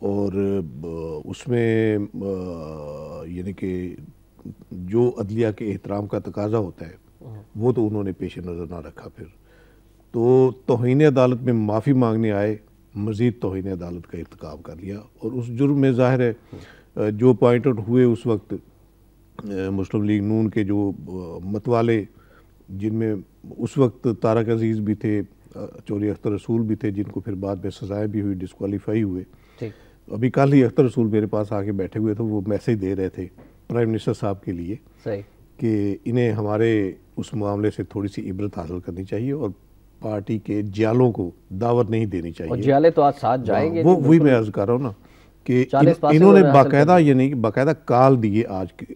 اور اس میں یعنی کہ جو عدلیہ کے احترام کا تقاضا ہوتا ہے وہ تو انہوں نے پیش نظر نہ رکھا. پھر تو توہین عدالت میں معافی مانگنے آئے, مزید توہین عدالت کا ارتکاب کر لیا, اور اس جرم میں ظاہر ہے جو پوائنٹ آؤٹ ہوئے اس وقت مسلم لیگ نون کے جو متوالے, جن میں اس وقت طارق عزیز بھی تھے, چوری اختر رسول بھی تھے, جن کو پھر بعد میں سزائیں بھی ہوئی, ڈسکوالیفائی ہوئے. ابھی کل ہی اختر رسول میرے پاس آ کے بیٹھے ہوئے تھے, وہ میسیج دے رہے تھے پرائم منسٹر صاحب کے لیے کہ انہیں ہمارے اس معاملے سے تھوڑی سی عبرت حاصل کرنی چاہیے اور پارٹی کے جیالوں کو دعوت نہیں دینی چاہیے. اور جیالے تو آج ساتھ جائیں گے. وہی میں عرض کر رہا ہوں نا کہ انہوں نے باقاعدہ یعنی باقاعدہ کال دیے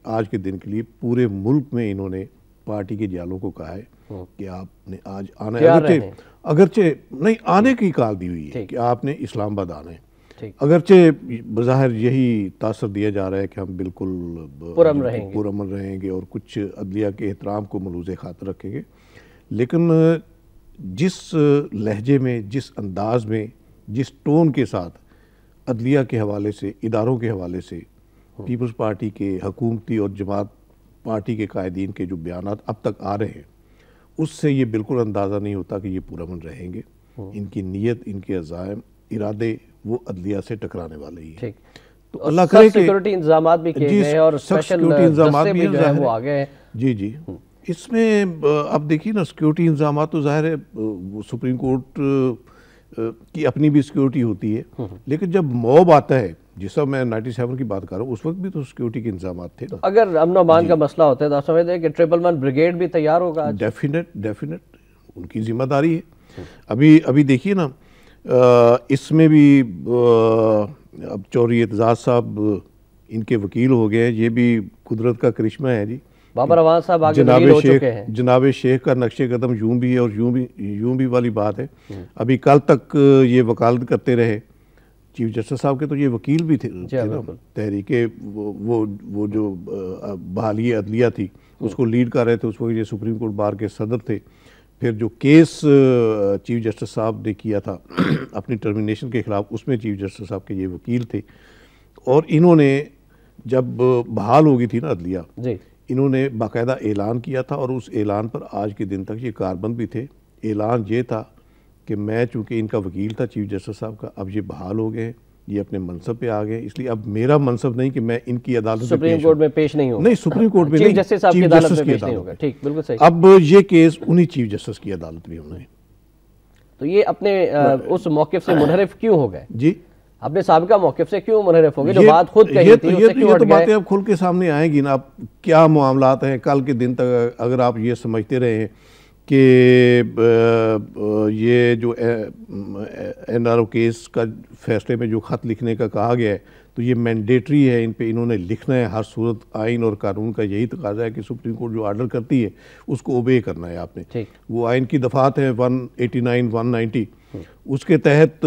آج کے دن کے لیے. پورے ملک میں انہوں نے پارٹی کے جیالوں کو کہا ہے کہ آپ نے آج آنا ہے, اگرچہ نہیں آنے کی کال دی ہوئی ہے کہ آپ نے اسلام آباد آنا ہے. اگرچہ بظاہر یہی تاثر دیا جا رہا ہے کہ ہم بالکل پرامن رہیں گے اور کچھ عدلیہ کے احترام کو ملوز خاطر رکھیں گے, لیکن جس لہجے میں, جس انداز میں, جس ٹون کے ساتھ عدلیہ کے حوالے سے, اداروں کے حوالے سے پیپلز پارٹی کے حکومتی اور جماعت پارٹی کے قائدین کے جو بیانات اب تک آ رہے ہیں, اس سے یہ بالکل اندازہ نہیں ہوتا کہ یہ پرامن رہیں گے. ان کی نیت, ان کے عزائم, ارادے وہ عدلیہ سے ٹکرانے والے ہی ہیں. تو اللہ کرے کہ سیکورٹی انتظامات بھی کیے گئے اور اسپیشل دستے بھی جو ہے وہ آ گئے ہیں. جی اس میں اب دیکھیے نا, سیکورٹی انتظامات تو ظاہر ہے سپریم کورٹ کی اپنی بھی سیکورٹی ہوتی ہے, لیکن جب موب آتا ہے, جس طرح میں 97 کی بات کر رہا ہوں, اس وقت بھی تو سیکورٹی کے انتظامات تھے نا. اگر امن و امان کا مسئلہ ہوتا ہے تو آپ سمجھتے ہیں کہ 111 بریگیڈ بھی تیار ہوگا؟ ڈیفینیٹ ان کی ذمہ داری ہے. ابھی دیکھیے نا, اس میں بھی اب چوری اعتزاز صاحب ان کے وکیل ہو گئے ہیں. یہ بھی قدرت کا کرشمہ ہے جی. بابر روان صاحب آگے وکیل ہو چکے ہیں. جناب شیخ کا نقش قدم یوں بھی ہے اور یوں بھی والی بات ہے. ابھی کل تک یہ وکالت کرتے رہے. چیف جسٹس صاحب کے تو یہ وکیل بھی تھے نا, تحریک وہ جو بحالی عدلیہ تھی اس کو لیڈ کر رہے تھے. اس وقت یہ سپریم کورٹ بار کے صدر تھے. پھر جو کیس چیف جسٹس صاحب نے کیا تھا اپنی ٹرمینیشن کے خلاف, اس میں چیف جسٹس صاحب کے یہ وکیل تھے. اور انہوں نے جب بحال ہو گئی تھی نا عدلیہ, انہوں نے باقاعدہ اعلان کیا تھا, اور اس اعلان پر آج کے دن تک یہ کاربند بھی تھے. اعلان یہ تھا کہ میں چونکہ ان کا وکیل تھا چیف جسٹس صاحب کا, اب یہ بحال ہو گئے, یہ اپنے منصب پہ آ گئے, اس لیے اب میرا منصب نہیں کہ میں ان کی عدالت سپریم کورٹ میں پیش نہیں ہوگا. نہیں, سپریم کورٹ میں نہیں, چیف جسٹس صاحب کی عدالت میں پیش نہیں ہوگا. ٹھیک, بالکل صحیح. اب یہ کیس انہی چیف جسٹس کی عدالت میں ہونا ہے. تو یہ اپنے اس موقف سے منحرف کیوں ہو گئے؟ جی, اپنے سابقہ موقف سے کیوں منحرف ہو گئے؟ جو بات خود کہی تھی اس سے کیوں ہٹ گئے؟ یہ تو باتیں اب کھل کے سامنے آئیں گی نا. اب کیا معاملات ہیں کل کے دن تک, اگر آپ یہ سمجھتے رہے ہیں کہ یہ جو این آر او کیس کا فیصلے میں جو خط لکھنے کا کہا گیا ہے تو یہ مینڈیٹری ہے, ان پہ انہوں نے لکھنا ہے. ہر صورت آئین اور قانون کا یہی تقاضا ہے کہ سپریم کورٹ جو آرڈر کرتی ہے اس کو اوبے کرنا ہے آپ نے. وہ آئین کی دفعات ہیں 189 190, اس کے تحت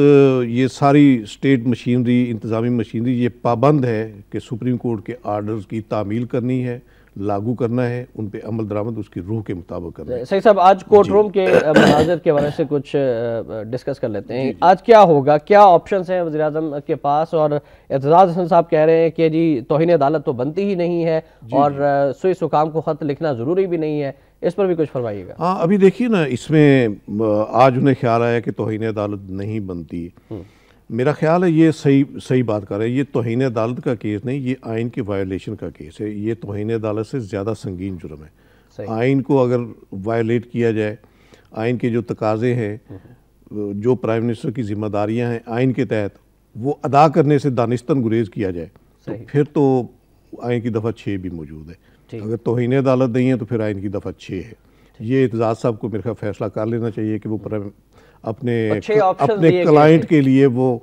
یہ ساری اسٹیٹ مشینری, انتظامی مشینری یہ پابند ہے کہ سپریم کورٹ کے آرڈرز کی تعمیل کرنی ہے, لاگو کرنا ہے, ان پہ عمل درآمد اس کی روح کے مطابق کرنا ہے. صحیح صاحب, آج کورٹ روم کے مناظر کے حوالے سے کچھ ڈسکس کر لیتے ہیں. آج کیا ہوگا, کیا آپشنز ہیں وزیر اعظم کے پاس؟ اور اعتزاز حسن صاحب کہہ رہے ہیں کہ جی توہین عدالت تو بنتی ہی نہیں ہے اور سوئس حکام کو خط لکھنا ضروری بھی نہیں ہے. اس پر بھی کچھ فرمائیے گا. ہاں, ابھی دیکھیے نا, اس میں آج انہیں خیال آیا کہ توہین عدالت نہیں بنتی. میرا خیال ہے یہ صحیح بات کر رہے ہیں. یہ توہین عدالت کا کیس نہیں, یہ آئین کی وائلیشن کا کیس ہے. یہ توہین عدالت سے زیادہ سنگین جرم ہے. آئین کو اگر وائلیٹ کیا جائے, آئین کے جو تقاضے ہیں, جو پرائم منسٹر کی ذمہ داریاں ہیں آئین کے تحت, وہ ادا کرنے سے دانستاً گریز کیا جائے تو پھر تو آئین کی دفعہ 6 بھی موجود ہے. اگر توہین عدالت نہیں ہے تو پھر آئین کی دفعہ 6 ہے. یہ اعتزاز صاحب کو میرے خیال فیصلہ کر لینا چاہیے کہ وہ اپنے کلائنٹ کے لیے وہ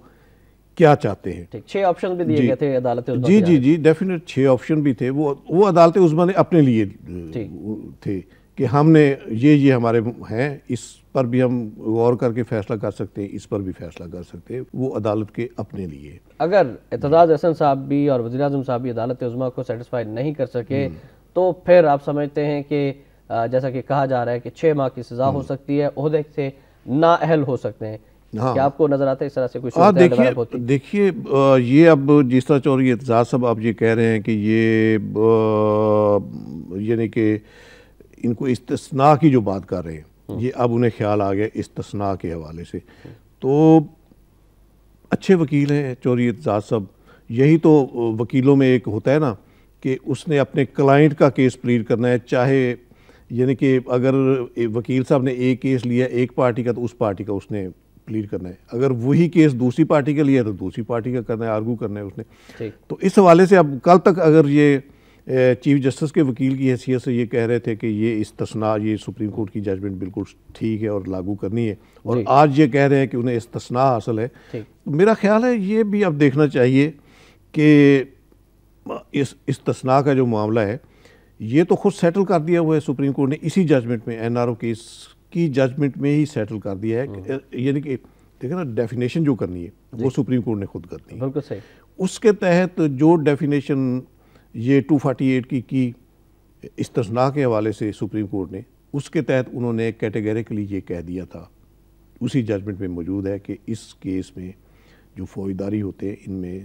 کیا چاہتے ہیں. 6 آپشن بھی دیے گئے تھے عدالت عظمیٰ. جی ڈیفینیٹ 6 آپشن بھی تھے. وہ عدالت عظمیٰ نے اپنے لیے تھے کہ ہم نے یہ ہمارے ہیں, اس پر بھی ہم غور کر کے فیصلہ کر سکتے ہیں, اس پر بھی فیصلہ کر سکتے ہیں. وہ عدالت کے اپنے لیے. اگر اعتزاز حسن صاحب بھی اور وزیر اعظم صاحب بھی عدالت عظمیٰ کو سیٹسفائی نہیں کر سکے تو پھر آپ سمجھتے ہیں کہ جیسا کہ کہا جا رہا ہے کہ 6 ماہ کی سزا ہو سکتی ہے, عہدے سے نااہل ہو سکتے ہیں, کیا آپ کو نظر آتا ہے اس طرح سے کچھ؟ دیکھیے یہ اب جس طرح چودھری اعتزاز صاحب آپ یہ کہہ رہے ہیں کہ یہ یعنی کہ ان کو استثناء کی جو بات کر رہے ہیں، یہ اب انہیں خیال آ گیا استثناء کے حوالے سے. تو اچھے وکیل ہیں چودھری اعتزاز صاحب. یہی تو وکیلوں میں ایک ہوتا ہے نا کہ اس نے اپنے کلائنٹ کا کیس پلیڈ کرنا ہے، چاہے یعنی کہ اگر وکیل صاحب نے ایک کیس لیا ایک پارٹی کا تو اس پارٹی کا اس نے پلیڈ کرنا ہے، اگر وہی کیس دوسری پارٹی کا لیا تو دوسری پارٹی کا کرنا ہے، آرگو کرنا ہے اس نے. تو اس حوالے سے اب کل تک اگر یہ چیف جسٹس کے وکیل کی حیثیت سے یہ کہہ رہے تھے کہ یہ استثناء، یہ سپریم کورٹ کی ججمنٹ بالکل ٹھیک ہے اور لاگو کرنی ہے، اور آج یہ کہہ رہے ہیں کہ انہیں استثناء حاصل ہے، میرا خیال ہے یہ بھی اب دیکھنا چاہیے کہ اس استثناء کا جو معاملہ ہے یہ تو خود سیٹل کر دیا ہوا ہے سپریم کورٹ نے اسی ججمنٹ میں، این آر او کیس کی ججمنٹ میں ہی سیٹل کر دیا ہے. یعنی کہ دیکھیں نا ڈیفینیشن جو کرنی ہے وہ سپریم کورٹ نے خود کرنی ہے. بالکل صحیح. اس کے تحت جو ڈیفینیشن یہ 248 کی استثناء کے حوالے سے سپریم کورٹ نے، اس کے تحت انہوں نے کیٹیگریکلی یہ کہہ دیا تھا، اسی ججمنٹ میں موجود ہے کہ اس کیس میں جو فوجداری ہوتے ہیں ان میں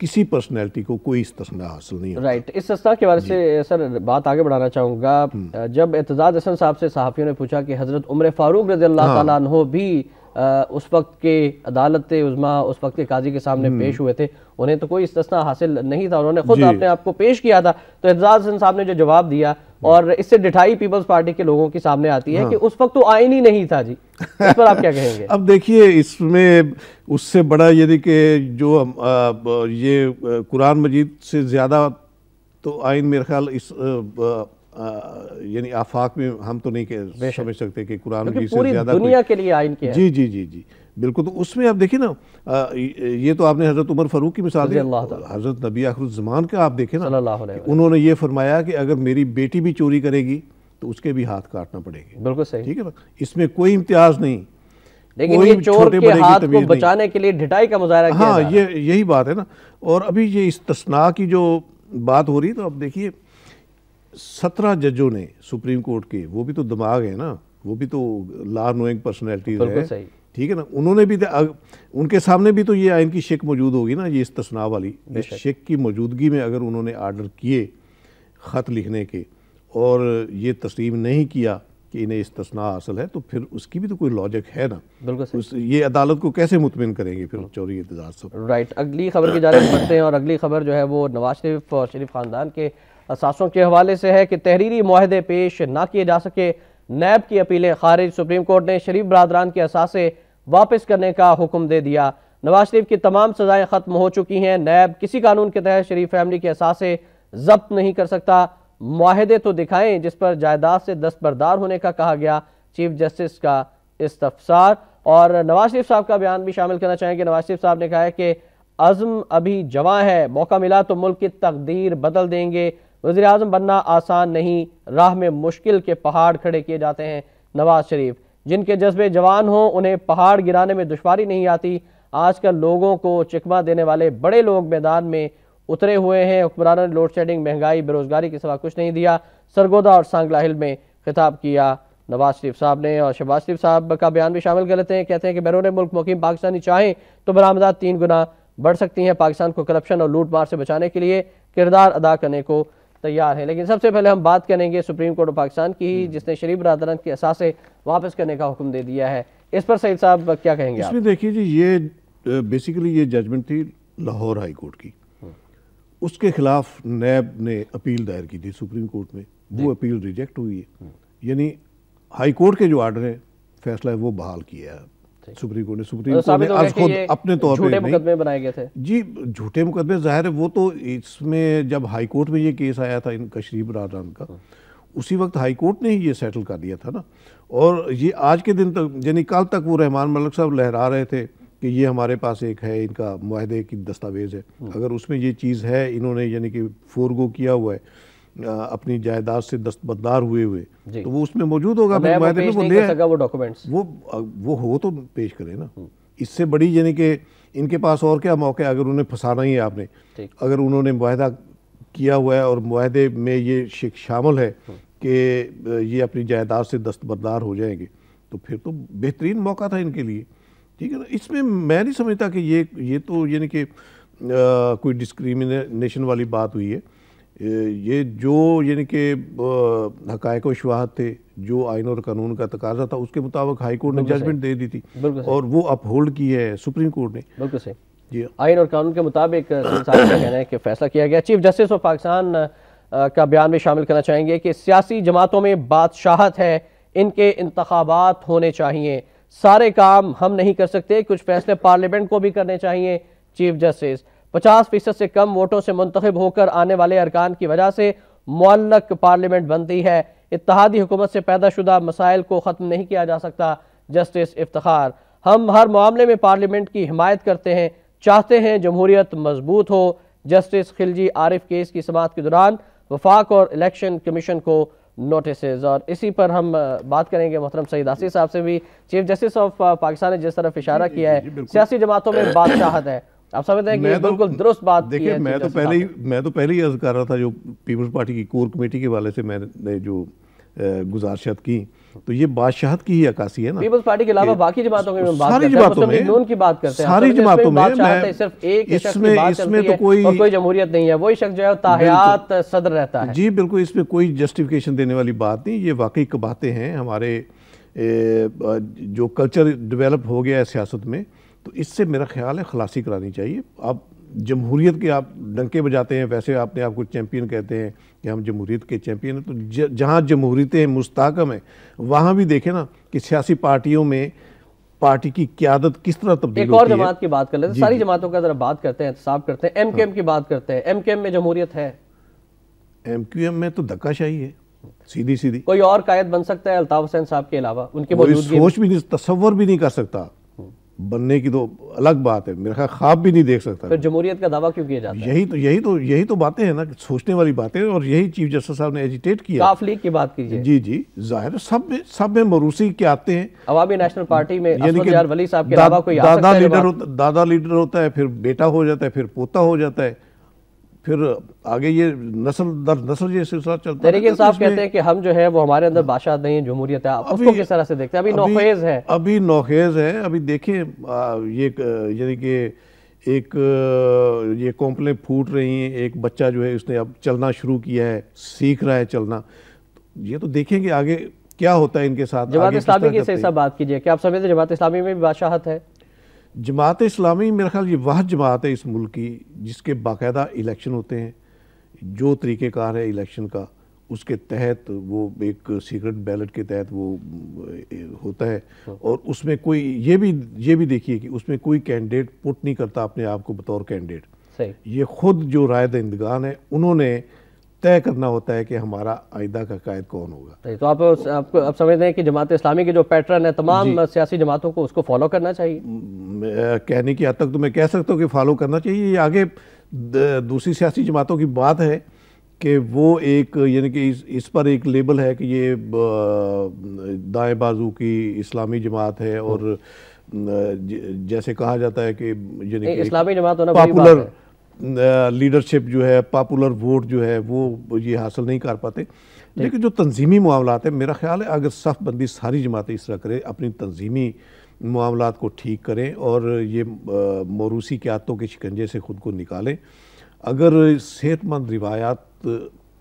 کسی پرسنالٹی کو کوئی استثناء حاصل نہیں ہوتا. رائٹ. استثناء کے بارے سے سر بات آگے بڑھانا چاہوں گا. جب اعتزاز احسن صاحب سے صحافیوں نے پوچھا کہ حضرت عمر فاروق رضی اللہ تعالیٰ عنہ بھی اس وقت کے عدالت عظمیٰ، اس وقت کے قاضی کے سامنے پیش ہوئے تھے، انہیں تو کوئی استثناء حاصل نہیں تھا، انہوں نے خود اپنے آپ کو پیش کیا تھا. تو اعتزاز احسن صاحب نے جو جواب دیا، اور اس سے ڈٹھائی پیپلز پارٹی کے لوگوں کے سامنے آتی ہے کہ اس وقت تو آئین ہی نہیں تھا. جی اس پر آپ کیا کہیں گے؟ اب دیکھیے اس میں اس سے بڑا یعنی کہ جو یہ قرآن مجید سے زیادہ تو آئین میرے خیال اس یعنی آفاق میں ہم تو نہیں سمجھ سکتے کہ قرآن مجید سے زیادہ پوری دنیا کے لیے آئین کیا ہے. جی بالکل. تو اس میں آپ دیکھیں نا، یہ تو آپ نے حضرت عمر فاروق کی مثال دی، حضرت نبی آخر الزمان کا آپ دیکھیں نا، انہوں نے یہ فرمایا کہ اگر میری بیٹی بھی چوری کرے گی تو اس کے بھی ہاتھ کاٹنا پڑے گی. بالکل صحیح. ٹھیک ہے نا، اس میں کوئی امتیاز نہیں. لیکن یہ چور کے ہاتھ کو بچانے کے لیے ڈھٹائی کا مظاہرہ کیا ہاں یہی بات ہے نا. اور ابھی یہ استثناء کی جو بات ہو رہی، تو اب دیکھیے 17 ججوں نے سپریم کورٹ کے، وہ بھی تو دماغ ہے نا، وہ بھی تو لا نوئنگ پرسنالٹیز ہے. ٹھیک ہے نا، انہوں نے بھی ان کے سامنے بھی تو یہ آئین کی شک موجود ہوگی نا، یہ استثناء والی. اس شک کی موجودگی میں اگر انہوں نے آرڈر کیے خط لکھنے کے اور یہ تسلیم نہیں کیا کہ انہیں استثناء حاصل ہے، تو پھر اس کی بھی تو کوئی لاجک ہے نا. بالکل. یہ عدالت کو کیسے مطمئن کریں گے پھر چودھری اعتزاز صاحب؟ رائٹ. اگلی خبر کی جانب بڑھتے ہیں، اور اگلی خبر جو ہے وہ نواز شریف اور شریف خاندان کے اثاثوں کے حوالے سے ہے کہ تحریری معاہدے پیش نہ کیے جا سکے، نیب کی اپیلیں خارج. سپریم کورٹ نے شریف برادران کے اثاثے واپس کرنے کا حکم دے دیا. نواز شریف کی تمام سزائیں ختم ہو چکی ہیں. نیب کسی قانون کے تحت شریف فیملی کے اثاثے ضبط نہیں کر سکتا. معاہدے تو دکھائیں جس پر جائیداد سے دستبردار ہونے کا کہا گیا. چیف جسٹس کا استفسار. اور نواز شریف صاحب کا بیان بھی شامل کرنا چاہیں گے. نواز شریف صاحب نے کہا ہے کہ عزم ابھی جواں ہے، موقع ملا تو ملک کی تقدیر بدل دیں گے. وزیر اعظم بننا آسان نہیں، راہ میں مشکل کے پہاڑ کھڑے کیے جاتے ہیں. نواز شریف جن کے جذبے جوان ہوں انہیں پہاڑ گرانے میں دشواری نہیں آتی. آج کل لوگوں کو چکمہ دینے والے بڑے لوگ میدان میں اترے ہوئے ہیں. حکمرانوں نے لوڈ شیڈنگ، مہنگائی، بے روزگاری کے سوا کچھ نہیں دیا. سرگودا اور سانگلا ہل میں خطاب کیا نواز شریف صاحب نے. اور شہباز شریف صاحب کا بیان بھی شامل کر لیتے ہیں. کہتے ہیں کہ بیرون ملک مقیم پاکستانی چاہیں تو برآمدات 3 گنا بڑھ سکتی ہیں. پاکستان کو کرپشن اور لوٹ مار سے بچانے کے لیے کردار ادا کرنے کو تیار ہے. لیکن سب سے پہلے ہم بات کریں گے سپریم کورٹ آف پاکستان کی، جس نے شریف برادران کے اثاثے واپس کرنے کا حکم دے دیا ہے. اس پر سعید صاحب کیا کہیں گے؟ اس میں دیکھیے جی، یہ بیسیکلی یہ ججمنٹ تھی لاہور ہائی کورٹ کی. اس کے خلاف نیب نے اپیل دائر کی تھی سپریم کورٹ میں. وہ اپیل ریجیکٹ ہوئی ہے. یعنی ہائی کورٹ کے جو آرڈر ہے، فیصلہ ہے، وہ بحال کیا ہے سپریم کورٹ نے. سپریم کورٹ نے از خود اپنے طور پہ جھوٹے مقدمے بنائے گئے تھے. جی جھوٹے مقدمے ظاہر ہے، وہ تو اس میں جب ہائی کورٹ میں یہ کیس آیا تھا ان کا شریف برادران کا، اسی وقت ہائی کورٹ نے ہی یہ سیٹل کر دیا تھا نا. اور یہ آج کے دن تک، یعنی کل تک وہ رحمان ملک صاحب لہرا رہے تھے کہ یہ ہمارے پاس ایک ہے، ان کا معاہدے کی دستاویز ہے. اگر اس میں یہ چیز ہے، انہوں نے یعنی کہ فورگو کیا ہوا ہے اپنی جائیداد سے دستبردار ہوئے تو وہ اس میں موجود ہوگا. معاہدے میں وہ لے وہ ڈاکومنٹس وہ ہو تو پیش کرے نا. اس سے بڑی یعنی کہ ان کے پاس اور کیا موقع ہے اگر انہیں پھنسانا ہی ہے آپ نے. اگر انہوں نے معاہدہ کیا ہوا ہے اور معاہدے میں یہ شک شامل ہے کہ یہ اپنی جائیداد سے دستبردار ہو جائیں گے، تو پھر تو بہترین موقع تھا ان کے لیے ٹھیک ہے نا. اس میں میں نہیں سمجھتا کہ یہ تو یعنی کہ کوئی ڈسکریمنیشن والی بات ہوئی ہے. یہ جو یعنی کہ حقائق و شواہد تھے, جو آئین اور قانون کا تقاضا تھا, اس کے مطابق ہائی کورٹ نے ججمنٹ دے دی تھی اور وہ اپ ہولڈ کی ہے سپریم کورٹ نے. بالکل صحیح. جی, آئین اور قانون کے مطابق صاحب کا کہنا ہے کہ فیصلہ کیا گیا. چیف جسٹس آف پاکستان کا بیان بھی شامل کرنا چاہیں گے کہ سیاسی جماعتوں میں بادشاہت ہے, ان کے انتخابات ہونے چاہیے, سارے کام ہم نہیں کر سکتے, کچھ فیصلے پارلیمنٹ کو بھی کرنے چاہیے. چیف جسٹس 50% سے کم ووٹوں سے منتخب ہو کر آنے والے ارکان کی وجہ سے معلق پارلیمنٹ بنتی ہے, اتحادی حکومت سے پیدا شدہ مسائل کو ختم نہیں کیا جا سکتا. جسٹس افتخار ہم ہر معاملے میں پارلیمنٹ کی حمایت کرتے ہیں, چاہتے ہیں جمہوریت مضبوط ہو. جسٹس خلجی عارف کیس کی سماعت کے دوران وفاق اور الیکشن کمیشن کو نوٹسز, اور اسی پر ہم بات کریں گے محترم سعید آصف صاحب سے بھی. چیف جسٹس آف پاکستان نے جس طرف اشارہ کیا ہے سیاسی جماعتوں میں بادشاہت ہے, آپ سمجھتے ہیں کہ یہ بالکل درست بات کی ہے؟ میں تو پہلے ہی عرض کر رہا تھا, جو پیپلز پارٹی کی کور کمیٹی کے والے سے میں نے جو گزارشات کی, تو یہ بادشاہت کی ہی عکاسی ہے نا. پیپلز پارٹی کے علاوہ باقی جماعتوں کی بات ساری جماعتوں میں, نون کی بات کرتے ہیں, ساری جماعتوں میں صرف ایک شخص کی بات چلتی ہے اور کوئی جمہوریت نہیں ہے, وہی شخص جو ہے تاحیات صدر رہتا ہے. جی بالکل, اس میں کوئی جسٹیفیکیشن دینے والی بات نہیں. یہ واقعی باتیں ہیں, ہمارے جو کلچر ڈیولپ ہو گیا ہے سیاست میں, تو اس سے میرا خیال ہے خلاصی کرانی چاہیے. آپ جمہوریت کے آپ ڈنکے بجاتے ہیں, ویسے آپ نے آپ کو چیمپئن کہتے ہیں کہ ہم جمہوریت کے چیمپئن ہیں, تو جہاں جمہوریتیں مستحکم ہیں وہاں بھی دیکھیں نا کہ سیاسی پارٹیوں میں پارٹی کی قیادت کس طرح تبدیل ہوتی ہے. ایک اور جماعت کی بات کر لیتے ہیں, ساری جماعتوں کا ذرا بات کرتے ہیں, احتساب کرتے ہیں. ایم کیو ایم کی بات کرتے ہیں, ایم کیو ایم میں جمہوریت ہے؟ ایم کیو ایم میں تو دھکا شاہی ہے, سیدھی. کوئی اور قائد بن سکتا ہے الطاف حسین صاحب کے علاوہ؟ ان کی موجودگی سوچ بھی نہیں, تصور بھی نہیں کر سکتا. بننے کی تو الگ بات ہے, میرا خیال خواب بھی نہیں دیکھ سکتا. پھر جمہوریت کا دعویٰ کیوں کیا جاتا ہے؟ یہی تو باتیں ہیں نا, سوچنے والی باتیں, اور یہی چیف جسٹس صاحب نے ایجیٹیٹ کیا. کاف لیگ کی بات کیجئے. جی ظاہر ہے سب میں موروثی کے آتے ہیں. عوامی نیشنل پارٹی میں اسود یار ولی صاحب کے علاوہ کوئی آ سکتا ہے؟ دادا لیڈر ہوتا ہے, پھر بیٹا ہو جاتا ہے, پھر پوتا ہو جاتا ہے, پھر آگے یہ نسل در نسل یہ سلسلہ چلتا ہے. تحریک انصاف کہتے ہیں کہ ہم جو ہے وہ ہمارے اندر بادشاہ نہیں ہے, جمہوریت ہے. آپ اس کو کس طرح سے دیکھتے ہیں؟ ابھی نوخیز ہے. ابھی دیکھیں یہ یعنی کہ ایک یہ کمپلیں پھوٹ رہی ہیں, ایک بچہ جو ہے اس نے اب چلنا شروع کیا ہے, سیکھ رہا ہے چلنا. یہ تو دیکھیں گے آگے کیا ہوتا ہے ان کے ساتھ. جماعت اسلامی کی صحیح صاحب بات کیجئے, کیا آپ سمجھتے ہیں جماعت اسلامی میں بھی بادشاہت ہے؟ جماعت اسلامی میرا خیال یہ واحد جماعت ہے اس ملک کی جس کے باقاعدہ الیکشن ہوتے ہیں, جو طریقہ کار ہے الیکشن کا اس کے تحت, وہ ایک سیکرٹ بیلٹ کے تحت وہ ہوتا ہے, اور اس میں کوئی یہ بھی دیکھیے کہ اس میں کوئی کینڈیڈیٹ پٹ نہیں کرتا اپنے آپ کو بطور کینڈیڈیٹ. یہ خود جو رائے دہندگان ہیں انہوں نے طے کرنا ہوتا ہے کہ ہمارا آئندہ کا قائد کون ہوگا. تو آپ سمجھتے ہیں کہ جماعت اسلامی کے جو پیٹرن ہے تمام سیاسی جماعتوں کو اس کو فالو کرنا چاہیے؟ کہنے کی حد تک تو میں کہہ سکتا ہوں کہ فالو کرنا چاہیے. یہ آگے دوسری سیاسی جماعتوں کی بات ہے کہ وہ ایک یعنی کہ اس پر ایک لیبل ہے کہ یہ دائیں بازو کی اسلامی جماعت ہے, اور جیسے کہا جاتا ہے کہ یعنی کہ اسلامی جماعت ہونا پاپولر لیڈرشپ جو ہے, پاپولر ووٹ جو ہے وہ یہ حاصل نہیں کر پاتے. لیکن جو تنظیمی معاملات ہیں میرا خیال ہے اگر صف بندی ساری جماعتیں اس طرح کریں, اپنی تنظیمی معاملات کو ٹھیک کریں اور یہ موروثی قیادتوں کے شکنجے سے خود کو نکالیں, اگر صحت مند روایات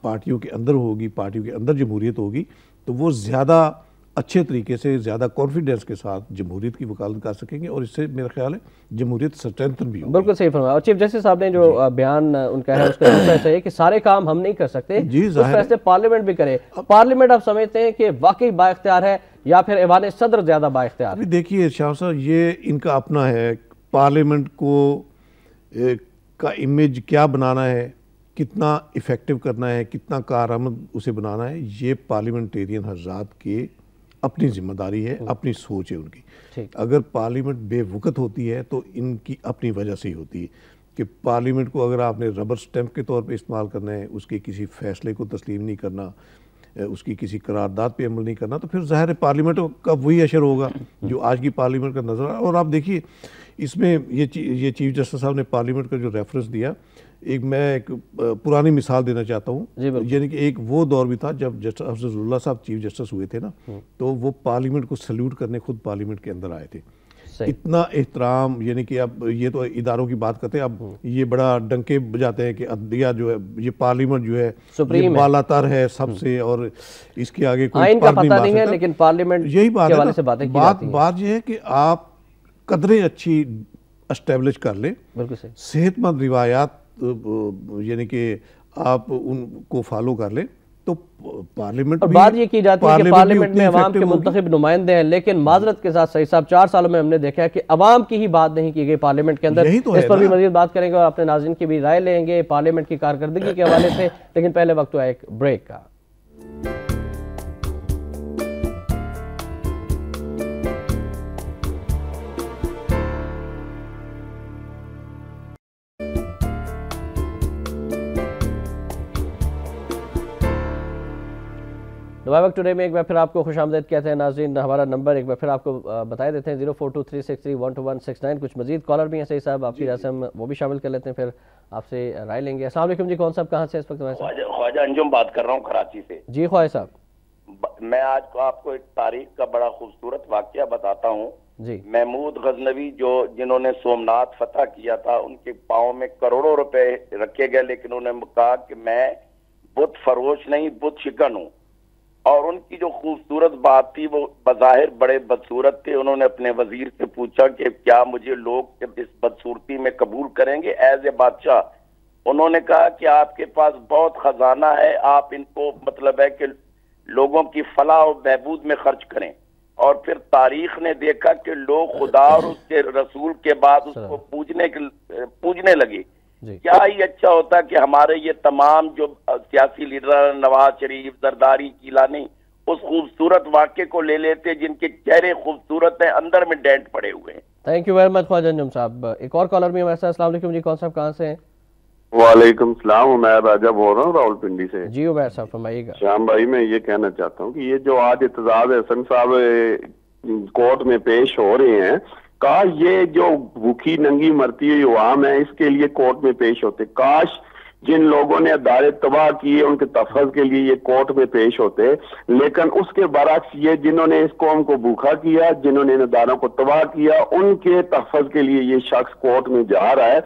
پارٹیوں کے اندر ہوگی, پارٹیوں کے اندر جمہوریت ہوگی, تو وہ زیادہ اچھے طریقے سے, زیادہ کانفیڈنس کے ساتھ جمہوریت کی وکالت کر سکیں گے, اور اس سے میرا خیال ہے جمہوریت سٹرینتھن بھی ہوگی. بالکل صحیح فرمایا. اور چیف جسٹس صاحب نے جو بیان ان کا ہے اس کا ایسا ہے کہ سارے کام ہم نہیں کر سکتے, اس فیصلے پارلیمنٹ بھی کرے. پارلیمنٹ آپ سمجھتے ہیں کہ واقعی با اختیار ہے یا پھر ایوان صدر زیادہ با اختیار ہے؟ دیکھیے شاہ صاحب, یہ ان کا اپنا ہے, پارلیمنٹ کو کا امیج کیا بنانا ہے, کتنا ایفیکٹو کرنا ہے, کتنا کارآمد اسے بنانا ہے, یہ پارلیمنٹیرین حضرات کے اپنی ذمہ داری ہے, اپنی سوچ ہے ان کی. اگر پارلیمنٹ بے وقت ہوتی ہے تو ان کی اپنی وجہ سے ہی ہوتی ہے کہ پارلیمنٹ کو اگر آپ نے ربر سٹیمپ کے طور پہ استعمال کرنا ہے, اس کے کسی فیصلے کو تسلیم نہیں کرنا, اس کی کسی قرارداد پہ عمل نہیں کرنا, تو پھر ظاہر ہے پارلیمنٹ کا وہی اشر ہوگا جو آج کی پارلیمنٹ کا نظر آ. اور آپ دیکھیے اس میں یہ چیف جسٹس صاحب نے پارلیمنٹ کا جو ریفرنس دیا, میں ایک پرانی مثال دینا چاہتا ہوں. یعنی کہ ایک وہ دور بھی تھا جب جسٹس افضل اللہ صاحب چیف جسٹس ہوئے تھے نا, تو وہ پارلیمنٹ کو سلیوٹ کرنے خود پارلیمنٹ کے اندر آئے تھے. اتنا احترام، یعنی کہ اب یہ تو اداروں کی بات کرتے ہیں، اب یہ بڑا ڈنکے بجاتے ہیں کہ عدلیہ جو ہے، یہ پارلیمنٹ جو ہے یہ بالا تر ہے سب سے، اور اس کے آگے کوئی آئین کا پتہ نہیں ہے، لیکن پارلیمنٹ یہی بات کے حوالے سے باتیں کی جاتی ہیں۔ بات یہ ہے کہ آپ قدریں اچھی اسٹیبلش کر لیں، بالکل صحیح، صحت مند روایات یعنی کہ آپ ان کو فالو کر لیں تو پارلیمنٹ، اور بات یہ کی جاتی ہے کہ پارلیمنٹ میں عوام کے منتخب نمائندے ہیں، لیکن معذرت کے ساتھ صحیح صاحب 4 سالوں میں ہم نے دیکھا ہے کہ عوام کی ہی بات نہیں کی گئی پارلیمنٹ کے اندر۔ اس پر بھی مزید بات کریں گے اور اپنے ناظرین کی بھی رائے لیں گے پارلیمنٹ کی کارکردگی کے حوالے سے، لیکن پہلے وقت ہوا ایک بریک کا۔ نوائے وقت ٹوڈے میں ایک بار پھر آپ کو خوش آمدید کہتے ہیں ناظرین۔ ہمارا نمبر ایک بار پھر آپ کو بتائے دیتے ہیں 0423631269۔ کچھ مزید کالر بھی ہیں صحیح صاحب، آپ کی رائے سے ہم وہ بھی شامل کر لیتے ہیں، پھر آپ سے رائے لیں گے۔ السلام علیکم جی، کون صاحب کہاں سے اس وقت؟ خواجہ انجم بات کر رہا ہوں کراچی سے۔ جی خواجہ صاحب، میں آج آپ کو ایک تاریخ کا بڑا خوبصورت واقعہ بتاتا ہوں۔ جی، محمود غزنوی جنہوں نے سومناتھ فتح کیا تھا، ان کے پاؤں میں کروڑوں روپے رکھے گئے، لیکن انہوں نے کہا کہ میں بت فروش نہیں، بت شکن ہوں۔ اور ان کی جو خوبصورت بات تھی، وہ بظاہر بڑے بدصورت تھے۔ انہوں نے اپنے وزیر سے پوچھا کہ کیا مجھے لوگ اس بدصورتی میں قبول کریں گے ایز اے بادشاہ؟ انہوں نے کہا کہ آپ کے پاس بہت خزانہ ہے، آپ ان کو مطلب ہے کہ لوگوں کی فلاح و بہبود میں خرچ کریں۔ اور پھر تاریخ نے دیکھا کہ لوگ خدا اور اس کے رسول کے بعد اس کو پوجنے لگے۔ کیا ہی اچھا ہوتا کہ ہمارے یہ تمام جو سیاسی لیڈر، نواز شریف، زرداری، گیلانی، اس خوبصورت واقعے کو لے لیتے جن کے چہرے خوبصورت ہیں، اندر میں ڈینٹ پڑے ہوئے ہیں۔ تھینک یو ویری مچ خواجہ انجم صاحب۔ ایک اور کالر بھی ہمارے ساتھ۔ السلام علیکم جی، کون صاحب کہاں سے ہیں؟ وعلیکم السلام، عمیر راجہ بول رہا ہوں راول پنڈی سے۔ جی عمیر صاحب فرمائیے گا۔ شام بھائی، میں یہ کہنا چاہتا ہوں کہ یہ جو آج اعتزاز احسن صاحب کورٹ میں پیش ہو رہے ہیں، کاش یہ جو بھوکی ننگی مرتی ہوئی عوام ہے اس کے لیے کورٹ میں پیش ہوتے، کاش جن لوگوں نے ادارے تباہ کیے ان کے تحفظ کے لیے یہ کورٹ میں پیش ہوتے، لیکن اس کے برعکس یہ جنہوں نے اس قوم کو بھوکا کیا، جنہوں نے ان اداروں کو تباہ کیا، ان کے تحفظ کے لیے یہ شخص کورٹ میں جا رہا ہے۔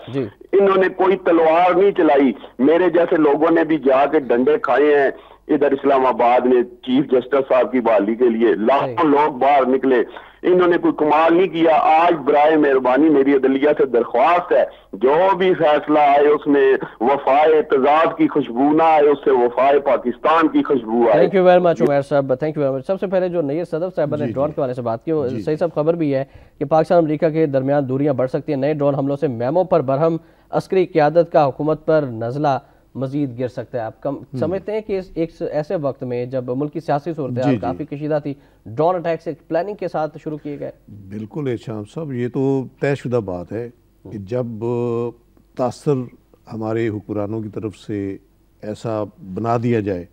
انہوں نے کوئی تلوار نہیں چلائی، میرے جیسے لوگوں نے بھی جا کے ڈنڈے کھائے ہیں ادھر اسلام آباد میں چیف جسٹس صاحب کی بحالی کے لیے، لاکھوں لوگ باہر نکلے، انہوں نے کوئی کمال نہیں کیا۔ آج برائے مہربانی میری عدلیہ سے درخواست ہے، جو بھی فیصلہ آئے اس میں وفائے اعتزاز کی خوشبو نہ آئے، اس سے وفائے پاکستان کی خوشبو آئے۔ Thank you very much Umair صاحب، تھینک یو ویری مچ۔ سب سے پہلے جو نیر صدف صاحب نے ڈرون کے حوالے سے بات کی، وہ صحیح صاحب خبر بھی ہے کہ پاکستان امریکہ کے درمیان دوریاں بڑھ سکتی ہیں۔ نئے ڈرون حملوں سے میمو پر برہم عسکری قیادت کا حکومت پر نزلہ مزید گر سکتا ہے۔ آپ سمجھتے ہیں کہ ایک ایسے وقت میں جب ملک کی سیاسی صورتحال کافی کشیدہ تھی، ڈرون اٹیک سے پلاننگ کے ساتھ شروع کیے گئے؟ بالکل احسان صاحب، یہ تو طے شدہ بات ہے کہ جب تاثر ہمارے حکمرانوں کی طرف سے ایسا بنا دیا جائے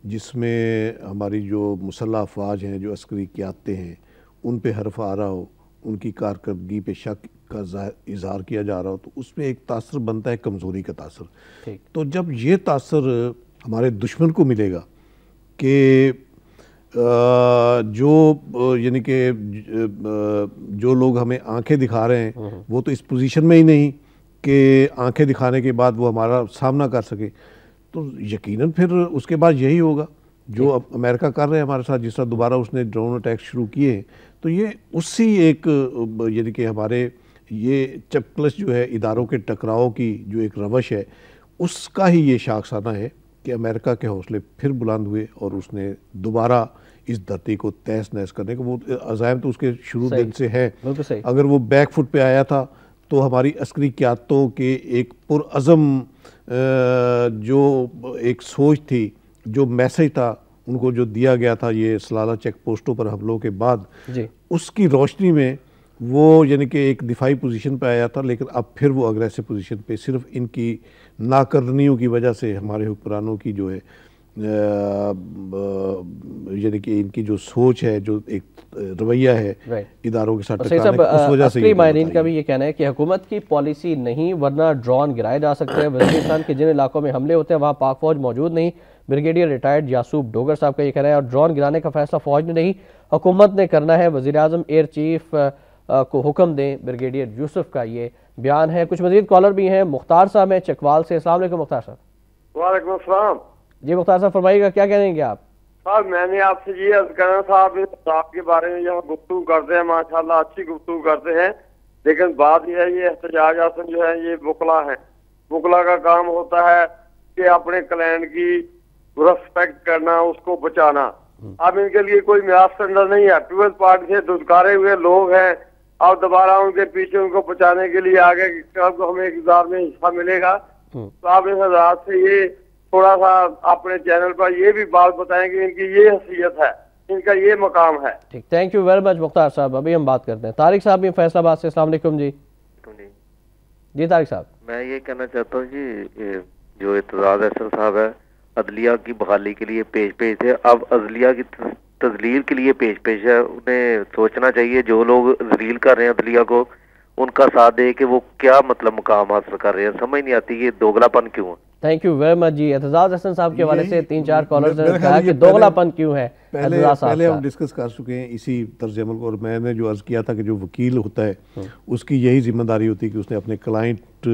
جس میں ہماری جو مسلح افواج ہیں، جو عسکری قیادتیں ہیں، ان پہ حرف آ رہا ہو، ان کی کارکردگی پہ شک کا اظہار کیا جا رہا ہو، تو اس میں ایک تاثر بنتا ہے کمزوری کا تاثر۔ تو جب یہ تاثر ہمارے دشمن کو ملے گا کہ یعنی کہ جو لوگ ہمیں آنکھیں دکھا رہے ہیں وہ تو اس پوزیشن میں ہی نہیں کہ آنکھیں دکھانے کے بعد وہ ہمارا سامنا کر سکے، تو یقیناً پھر اس کے بعد یہی ہوگا جو اب امریکہ کر رہے ہیں ہمارے ساتھ، جس طرح دوبارہ اس نے ڈرون اٹیک شروع کیے ہیں، تو یہ اسی ایک یعنی کہ ہمارے یہ چپکلش جو ہے اداروں کے ٹکراؤ کی جو ایک روش ہے، اس کا ہی یہ شاخسانہ ہے کہ امریکہ کے حوصلے پھر بلند ہوئے اور اس نے دوبارہ اس دھرتی کو تہس نہس کرنے کا، وہ عزائم تو اس کے شروع دن سے ہے۔ اگر وہ بیک فٹ پہ آیا تھا تو ہماری عسکری قیادتوں کے ایک پرعزم جو ایک سوچ تھی، جو میسج تھا ان کو جو دیا گیا تھا یہ سلالہ چیک پوسٹوں پر حملوں کے بعد، اس کی روشنی میں وہ یعنی کہ ایک دفاعی پوزیشن پہ آیا تھا، لیکن اب پھر وہ اگریسو پوزیشن پہ صرف ان کی ناکردنیوں کی وجہ سے ہمارے حکمرانوں کی جو ہے یعنی کہ ان کی جو سوچ ہے، جو ایک رویہ ہے اداروں کے ساتھ ٹکرانے کی، اس وجہ سے عسکری ماہرین کا بھی یہ کہنا ہے کہ حکومت کی پالیسی نہیں، ورنہ ڈرون گرائے جا سکتے ہیں۔ وزیرستان کے جن علاقوں میں حملے ہوتے ہیں وہاں پاک فوج موجود نہیں۔ بریگیڈیئر ریٹائرڈ یاسوب ڈوگر صاحب کا یہ کہنا ہے، اور ڈرون گرانے کا فیصلہ فوج نے نہیں حکومت نے کرنا ہے۔ وزیراعظم ایئر چیف کو حکم دیں۔ بریگیڈیئر یوسف کا یہ بیان ہے۔ کچھ مزید کالر بھی ہیں۔ مختار صاحب ہیں چکوال سے۔ السلام علیکم مختار صاحب۔ وعلیکم السلام جی مختار صاحب فرمائیے گا، کیا کہیں گے آپ؟ صاحب میں نے آپ سے یہ عرض کرنا تھا، آپ کے بارے میں جہاں گفتگو کرتے ہیں ماشاءاللہ اچھی گفتگو کرتے ہیں، لیکن بات یہ ہے یہ احتجاج حسن جو ہے یہ وکلا ہیں، وکلا کا کام ہوتا ہے کہ اپنے کلائنٹ کی رسپیکٹ کرنا، اس کو بچانا۔ اب ان کے لیے کوئی میعاد اسٹینڈرڈ نہیں ہے، پیپلز پارٹی سے دھتکارے ہوئے لوگ ہیں، اب دوبارہ ان کے پیچھے ان کو بچانے کے لیے آگے کب ہمیں اقتدار میں حصہ ملے گا۔ تو آپ اس حضرات سے یہ تھوڑا سا اپنے چینل پر یہ بھی بات بتائیں کہ ان کی یہ حیثیت ہے، ان کا یہ مقام ہے۔ ٹھیک، تھینک یو ویری مچ مختار صاحب۔ ابھی ہم بات کرتے ہیں طارق صاحب بھی فیصل آباد سے۔ السلام علیکم جی۔ جی طارق صاحب، میں یہ کہنا چاہتا ہوں جی، جو اعتزاز احسن صاحب ہے عدلیہ کی بحالی کے لیے پیش تھے، اب عدلیہ کی تذلیل کے لیے پیش ہے۔ انہیں سوچنا چاہیے جو لوگ ذلیل کر رہے ہیں عدلیہ کو، ان کا ساتھ دے کہ وہ کیا مطلب مقام حاصل کر رہے ہیں۔ سمجھ نہیں آتی یہ دوگلا پن کیوں ہے۔ تھینک یو ویری مچ جی۔ اعتزاز احسن صاحب کے حوالے سے 3-4 کالرز نے کہا کہ دوگلا پن کیوں ہے اعتزاز صاحب پہلے کا۔ ہم ڈسکس کر چکے ہیں اسی طرز عمل کو، اور میں نے جو عرض کیا تھا کہ جو وکیل ہوتا ہے اس کی یہی ذمہ داری ہوتی ہے کہ اس نے اپنے کلائنٹ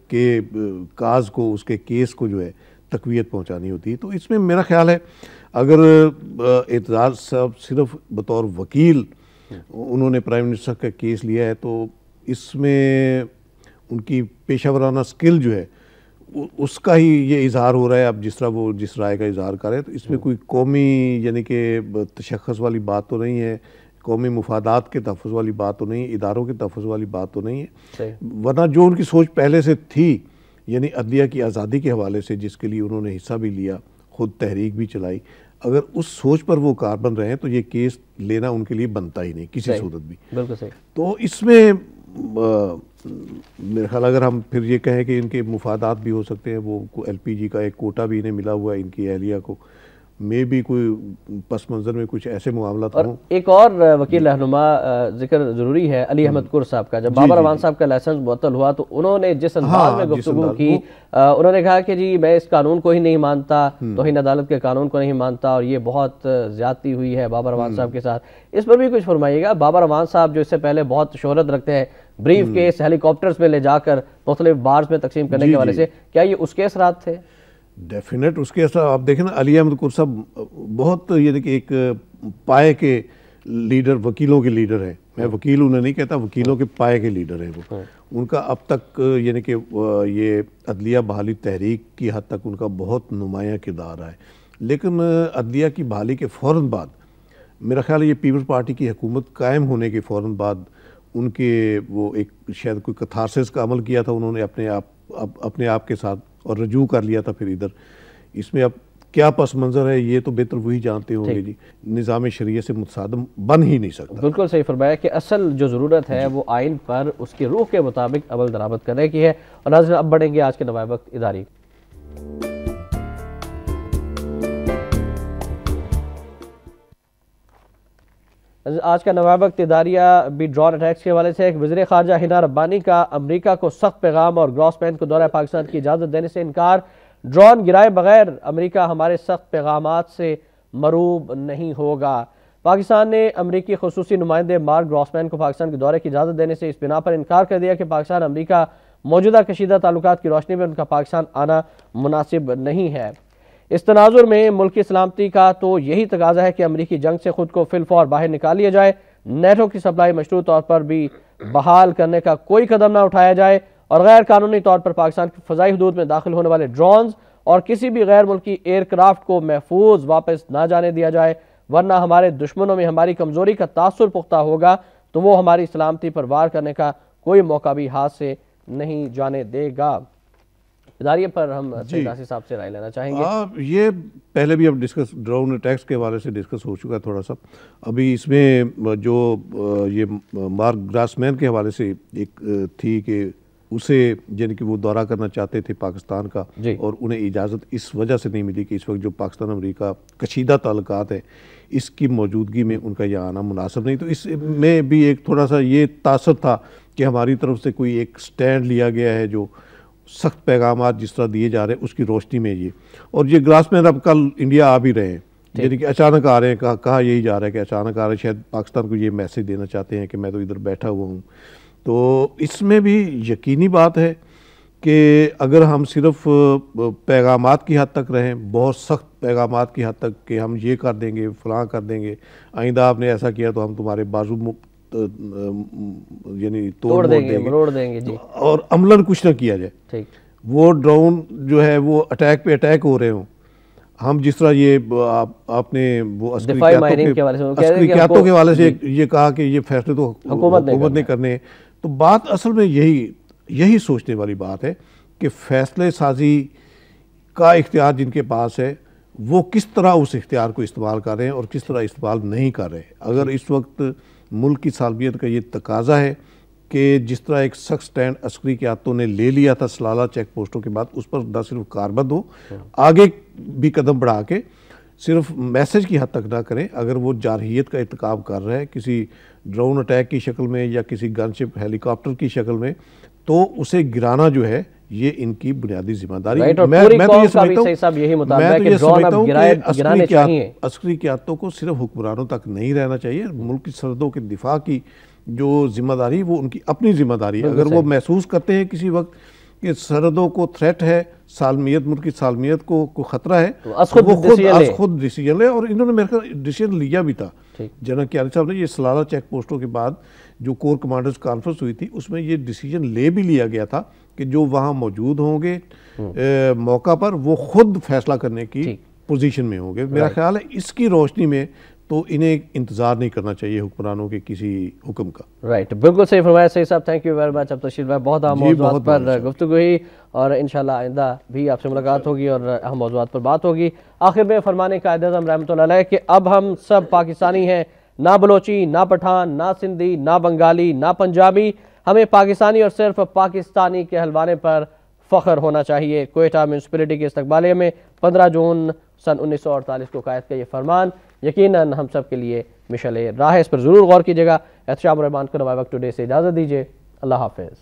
کے کاز کو، اس کے کیس کو جو ہے تقویت پہنچانی ہوتی ہے۔ تو اس میں میرا خیال ہے اگر اعتزاز صاحب صرف بطور وکیل انہوں نے پرائم منسٹر کا کیس لیا ہے تو اس میں ان کی پیشہ ورانہ سکل جو ہے اس کا ہی یہ اظہار ہو رہا ہے۔ اب جس طرح وہ جس رائے کا اظہار کر رہے ہیں تو اس میں کوئی قومی یعنی کہ تشخص والی بات تو نہیں ہے، قومی مفادات کے تحفظ والی بات تو نہیں ہے، اداروں کے تحفظ والی بات تو نہیں ہے، ورنہ جو ان کی سوچ پہلے سے تھی یعنی عدلیہ کی آزادی کے حوالے سے جس کے لیے انہوں نے حصہ بھی لیا، خود تحریک بھی چلائی، اگر اس سوچ پر وہ کاربن رہے ہیں تو یہ کیس لینا ان کے لیے بنتا ہی نہیں کسی صورت بھی۔ بالکل صحیح۔ تو اس میں میرے خیال اگر ہم پھر یہ کہیں کہ ان کے مفادات بھی ہو سکتے ہیں، وہ ایل پی جی کا ایک کوٹا بھی انہیں ملا ہوا ہے ان کی اہلیہ کو، میں بھی کوئی پس منظر میں کچھ ایسے معاملات ہوں۔ ایک اور وکیل رہنما ذکر ضروری ہے علی احمد کر صاحب کا۔ جب بابر امان صاحب کا لائسنس معطل ہوا تو انہوں نے جس انداز میں گفتگو کی، انہوں نے کہا کہ جی میں اس قانون کو ہی نہیں مانتا، توہین عدالت کے قانون کو نہیں مانتا، اور یہ بہت زیادتی ہوئی ہے بابر امان صاحب کے ساتھ۔ اس پر بھی کچھ فرمائیے گا۔ بابر امان صاحب جو اس سے پہلے بہت شہرت رکھتے ہیں بریف کیس ہیلی کاپٹرز میں لے جا کر مختلف بارز میں تقسیم کرنے کے حوالے سے، کیا یہ اس کے اثرات تھے؟ ڈیفینیٹ اس کے اثر آپ دیکھیں نا، علی احمد کر صاحب بہت یعنی کہ ایک پائے کے لیڈر، وکیلوں کے لیڈر ہیں۔ میں وکیل انہیں نہیں کہتا، وکیلوں کے پائے کے لیڈر ہیں وہ۔ ان کا اب تک یعنی کہ یہ عدلیہ بحالی تحریک کی حد تک ان کا بہت نمایاں کردار ہے، لیکن عدلیہ کی بحالی کے فوراً بعد میرا خیال ہے یہ پیپلز پارٹی کی حکومت قائم ہونے کے فوراً بعد ان کے وہ ایک شاید کوئی کتھارسس کا عمل کیا تھا انہوں نے اپنے آپ کے ساتھ، اور رجوع کر لیا تھا پھر ادھر۔ اس میں اب کیا پس منظر ہے یہ تو بہتر وہی جانتے ہوں گے جی، نظام شریعت سے متصادم بن ہی نہیں سکتا۔ بالکل صحیح فرمایا کہ اصل جو ضرورت ہے وہ آئین پر اس کی روح کے مطابق عمل درآمد کرنے کی ہے۔ اور ناظرین اب بڑھیں گے آج کے نوائب وقت اداری۔ آج کا نوائب وقت اداریہ بھی ڈرون اٹیکس کے حوالے سے ایک وزیر خارجہ ہنا ربانی کا امریکہ کو سخت پیغام اور گراسمین کو دورہ پاکستان کی اجازت دینے سے انکار۔ ڈرون گرائے بغیر امریکہ ہمارے سخت پیغامات سے مروب نہیں ہوگا۔ پاکستان نے امریکی خصوصی نمائندے مارک گراسمین کو پاکستان کے دورے کی اجازت دینے سے اس بنا پر انکار کر دیا کہ پاکستان امریکہ موجودہ کشیدہ تعلقات کی روشنی میں ان کا پاکستان آنا مناسب نہیں ہے۔ اس تناظر میں ملکی سلامتی کا تو یہی تقاضا ہے کہ امریکی جنگ سے خود کو فی الفور باہر نکال لیا جائے، نیٹو کی سپلائی مشروط طور پر بھی بحال کرنے کا کوئی قدم نہ اٹھایا جائے، اور غیر قانونی طور پر پاکستان کی فضائی حدود میں داخل ہونے والے ڈرونز اور کسی بھی غیر ملکی ایئر کرافٹ کو محفوظ واپس نہ جانے دیا جائے، ورنہ ہمارے دشمنوں میں ہماری کمزوری کا تاثر پختہ ہوگا تو وہ ہماری سلامتی پر وار کرنے کا کوئی موقع بھی ہاتھ سے نہیں جانے دے گا۔ اداریہ پر ہم سید ناصر صاحب سے رائے لینا چاہیں گے۔ یہ پہلے بھی اب ڈسکس ڈرون اٹیکس کے حوالے سے ڈسکس ہو چکا ہے تھوڑا سا۔ ابھی اس میں جو یہ مارک گراسمین کے حوالے سے ایک تھی کہ اسے یعنی کہ وہ دورہ کرنا چاہتے تھے پاکستان کا، اور انہیں اجازت اس وجہ سے نہیں ملی کہ اس وقت جو پاکستان امریکہ کشیدہ تعلقات ہیں اس کی موجودگی میں ان کا یہ آنا مناسب نہیں۔ تو اس میں بھی ایک تھوڑا سا یہ تاثر تھا کہ ہماری طرف سے کوئی ایک سٹینڈ لیا گیا ہے جو سخت پیغامات جس طرح دیے جا رہے ہیں اس کی روشنی میں یہ، اور یہ گراسمین اب کل انڈیا آ بھی رہے ہیں، یعنی کہ اچانک آ رہے ہیں, کہا یہی جا رہا ہے کہ اچانک آ رہے ہیں, شاید پاکستان کو یہ میسج دینا چاہتے ہیں کہ میں تو ادھر بیٹھا ہوا ہوں. تو اس میں بھی یقینی بات ہے کہ اگر ہم صرف پیغامات کی حد تک رہیں, بہت سخت پیغامات کی حد تک کہ ہم یہ کر دیں گے, فلاں کر دیں گے, آئندہ آپ نے ایسا کیا تو ہم تمہارے بازو یعنی توڑ دیں گے جی, اور عملاً کچھ نہ کیا جائے, وہ ڈرون جو ہے وہ اٹیک پہ اٹیک ہو رہے ہوں. ہم جس طرح یہ آپ نے وہ عسکری قیادتوں کے حوالے سے یہ کہا کہ یہ فیصلے تو حکومت نے کرنے ہیں, تو بات اصل میں یہی سوچنے والی بات ہے کہ فیصلے سازی کا اختیار جن کے پاس ہے وہ کس طرح اس اختیار کو استعمال کر رہے ہیں اور کس طرح استعمال نہیں کر رہے. اگر اس وقت ملک کی سالمیت کا یہ تقاضا ہے کہ جس طرح ایک سخت سٹینڈ عسکری قیادتوں نے لے لیا تھا سلالہ چیک پوسٹوں کے بعد, اس پر نہ صرف کاربند ہو, آگے بھی قدم بڑھا کے صرف میسج کی حد تک نہ کریں. اگر وہ جارحیت کا ارتکاب کر رہا ہے کسی ڈرون اٹیک کی شکل میں یا کسی گن شپ ہیلی کاپٹر کی شکل میں, تو اسے گرانا جو ہے یہ ان کی بنیادی ذمہ داری ہے. میں تو یہ سمجھتا ہوں کہ عسکری قیادتوں کو صرف حکمرانوں تک نہیں رہنا چاہیے, ملک کی سرحدوں کے دفاع کی جو ذمہ داری وہ ان کی اپنی ذمہ داری ہے. اگر وہ محسوس کرتے ہیں کسی وقت کہ سرحدوں کو تھریٹ ہے, سالمیت, ملک کی سالمیت کو خطرہ ہے, وہ خود ڈیسیجن لے. اور انہوں نے میرے خیال ڈیسیجن لیا بھی تھا. جنرل کیانی صاحب نے یہ سلالہ چیک پوسٹوں کے بعد جو کور کمانڈرز کانفرنس ہوئی تھی اس میں یہ ڈیسیجن لے بھی لیا گیا تھا کہ جو وہاں موجود ہوں گے موقع پر وہ خود فیصلہ کرنے کی پوزیشن میں ہوں گے. میرا خیال ہے اس کی روشنی میں تو انہیں انتظار نہیں کرنا چاہیے حکمرانوں کے کسی حکم کا. رائٹ, بالکل صحیح فرمایا سعید صاحب, تھینک یو ویری مچ. اب تشریف بھائی بہت اہم موضوعات پر گفتگو ہوئی اور انشاءاللہ آئندہ بھی آپ سے ملاقات ہوگی اور اہم موضوعات پر بات ہوگی. آخر میں فرمانے قائد اعظم رحمۃ اللہ علیہ کہ اب ہم سب پاکستانی ہیں, نہ بلوچی, نہ پٹھان, نہ سندھی, نہ بنگالی, نہ پنجابی, ہمیں پاکستانی اور صرف پاکستانی کے حلوانے پر فخر ہونا چاہیے. کوئٹہ میونسپلٹی کے استقبالیہ میں 15 جون سن 1948 کو قائد کا یہ فرمان یقیناً ہم سب کے لیے مشعل راہ ہے. اس پر ضرور غور کیجیے گا. احتشام الرحمان کو نوائے وقت ٹوڈے سے اجازت دیجیے. اللہ حافظ.